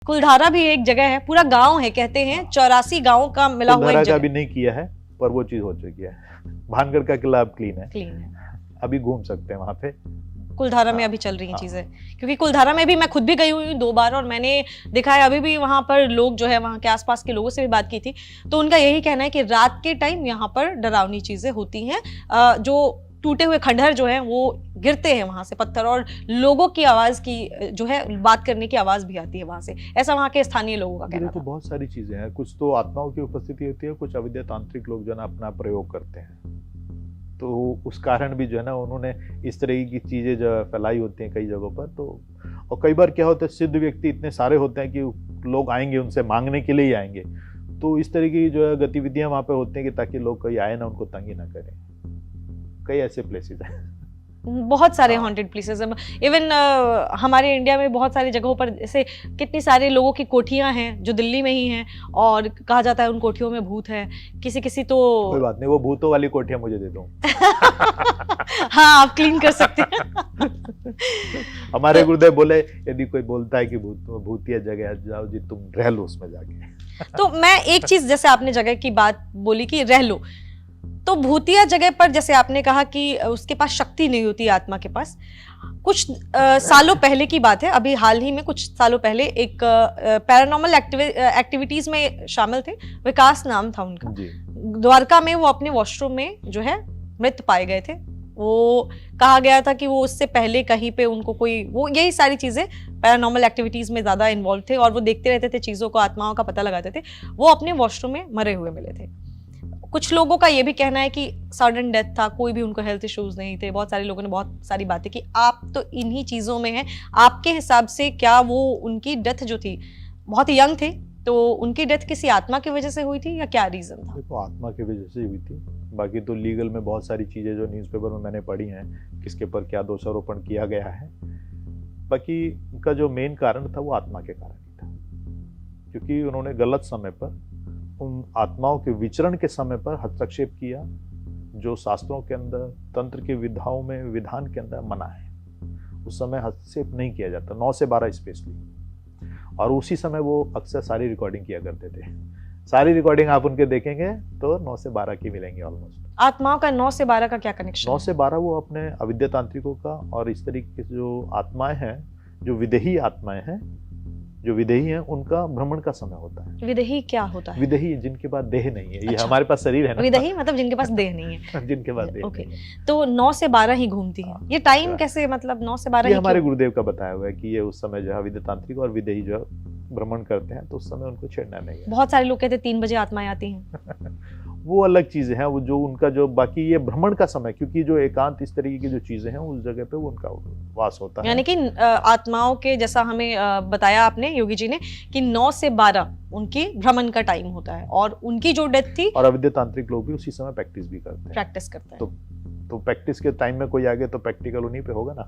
कुलधारा भी एक जगह है, पूरा गांव है, कहते हैं 84 गांव का मिला हुआ एक कुलधारा जगह। का भी नहीं किया है, पर वो चीज हो चुकी है। भानगढ़ का किला अब क्लीन है, क्लीन है। अभी घूम सकते हैं वहां पे। कुलधारा में हाँ, अभी चल रही हैं हाँ। चीजें, क्योंकि कुलधारा में भी मैं खुद भी गई हुई हूँ 2 बार, और मैंने देखा है अभी भी वहां पर लोग जो है, वहां के आसपास के लोगों से भी बात की थी, तो उनका यही कहना है कि रात के टाइम यहाँ पर डरावनी चीजें होती हैं। जो टूटे हुए खंडहर जो है वो गिरते हैं वहां से पत्थर, और लोगों की आवाज की जो है, बात करने की आवाज भी आती है वहां से, ऐसा वहां के स्थानीय लोगों का कहना देखो था। बहुत सारी चीजें हैं, कुछ तो आत्माओं की उपस्थिति होती है, कुछ अविद्या तांत्रिक लोग जो है ना अपना प्रयोग करते हैं, तो उस कारण भी जो है ना उन्होंने इस तरह की चीजें जो फैलाई होती हैं कई जगहों पर। तो और कई बार क्या होता है, सिद्ध व्यक्ति इतने सारे होते हैं कि लोग आएंगे उनसे मांगने के लिए ही आएंगे, तो इस तरह की जो है गतिविधियां वहां पे होती हैं कि ताकि लोग कोई आए ना उनको तंग ही ना करें। कई ऐसे प्लेसेस हैं। बहुत सारे हाँ। हॉन्टेड प्लेसेस हैं, इवन हमारे इंडिया में बहुत सारी जगहों पर ऐसे कितनी सारे लोगों की कोठियां हैं जो दिल्ली में ही हैं, और कहा जाता है उन कोठियों में भूत है। किसी किसी तो कोई बात नहीं, वो भूतों वाली कोठियां मुझे दे दो। हाँ, आप क्लीन कर सकते हैं। हमारे गुरुदेव बोले यदि कोई बोलता है कि भूतिया जगह है, जाओ जी तुम रह लो उसमें जाके। तो मैं एक चीज, जैसे आपने जगह की बात बोली कि रह लो, तो भूतिया जगह पर जैसे आपने कहा कि उसके पास शक्ति नहीं होती आत्मा के पास। कुछ सालों पहले की बात है, अभी हाल ही में कुछ सालों पहले एक पैरानॉर्मल एक्टिविटीज में शामिल थे, विकास नाम था उनका। जी। द्वारका में वो अपने वॉशरूम में जो है मृत पाए गए थे। वो कहा गया था कि वो उससे पहले कहीं पे उनको कोई, वो यही सारी चीजें पैरानॉर्मल एक्टिविटीज में ज्यादा इन्वॉल्व थे, और वो देखते रहते थे चीजों को, आत्माओं का पता लगाते थे। वो अपने वॉशरूम में मरे हुए मिले थे। कुछ लोगों का ये भी कहना है कि सडन डेथ था, कोई भी उनको हेल्थ इश्यूज नहीं थे। बहुत सारे लोगों ने बहुत सारी बातें की। आप तो इन्हीं चीजों में हैं, आपके हिसाब से क्या वो उनकी डेथ जो थी, बहुत यंग थे, तो उनकी डेथ किसी आत्मा की वजह से हुई थी या क्या रीजन था? देखो आत्मा की वजह से हुई थी, बाकी तो लीगल में बहुत सारी चीजें जो न्यूज़पेपर में मैंने पढ़ी हैं, किसके पर क्या दोषारोपण किया गया है। बाकी उनका जो मेन कारण था वो आत्मा के कारण ही था, क्योंकि उन्होंने गलत समय पर उन आत्माओं के विचरण के समय पर हस्तक्षेप किया, जो शास्त्रों के अंदर तंत्र की विधाओं में विधान के अंदर मना है। उस समय हस्तक्षेप नहीं किया जाता, 9 से 12 स्पेशली, और उसी समय वो अक्सर सारी रिकॉर्डिंग किया करते थे। सारी रिकॉर्डिंग आप उनके देखेंगे तो 9 से 12 की मिलेंगी ऑलमोस्ट। आत्माओं का 9 से 12 का क्या कनेक्शन? 9 से 12 वो अपने अविद्या तांत्रिकों का, और इस तरीके के जो आत्माएं हैं, जो विदेही आत्माएं हैं, जो विदेही हैं, उनका भ्रमण का समय होता है। विदेही क्या होता है? विदेही जिनके पास देह नहीं है। ये अच्छा। हमारे पास शरीर है ना। विदेही मतलब जिनके पास देह नहीं है। जिनके पास देह ओके, नहीं है। तो 9 से 12 ही घूमती है। हाँ, ये टाइम हाँ। कैसे, मतलब 9 से 12 ये ही हमारे क्यों? गुरुदेव का बताया हुआ है कि ये उस समय जो है विद्या तांत्रिक और विदेही जो भ्रमण करते हैं, तो उस समय उनको छेड़ना नहीं है। बहुत सारे लोग कहते हैं 3 बजे आत्माएं आती हैं। वो अलग चीजें हैं, वो जो उनका जो, बाकी ये भ्रमण का समय, क्योंकि जो एकांत इस तरीके की जो चीजें हैं उस जगह पे वो उनका वास होता है। यानी कि आत्माओं के, जैसा हमें बताया आपने योगी जी ने, कि 9 से 12 उनकी भ्रमण का टाइम होता है, और उनकी जो डेथ थी, और अविद्या तांत्रिक लोग भी उसी समय प्रैक्टिस भी करते हैं। प्रैक्टिस करते हैं। तो प्रैक्टिस के टाइम में कोई आगे तो प्रैक्टिकल उन्हीं पे होगा ना।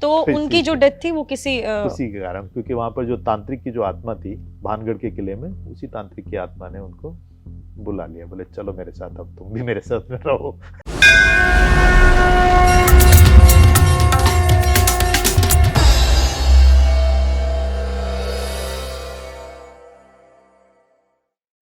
तो उनकी जो डेथ थी वो किसी उसी के कारण, क्योंकि वहां पर जो तांत्रिक की जो आत्मा थी भानगढ़ के किले में, उसी तांत्रिक की आत्मा ने उनको बुला लिया, बोले चलो मेरे साथ, अब तुम भी मेरे साथ में रहो।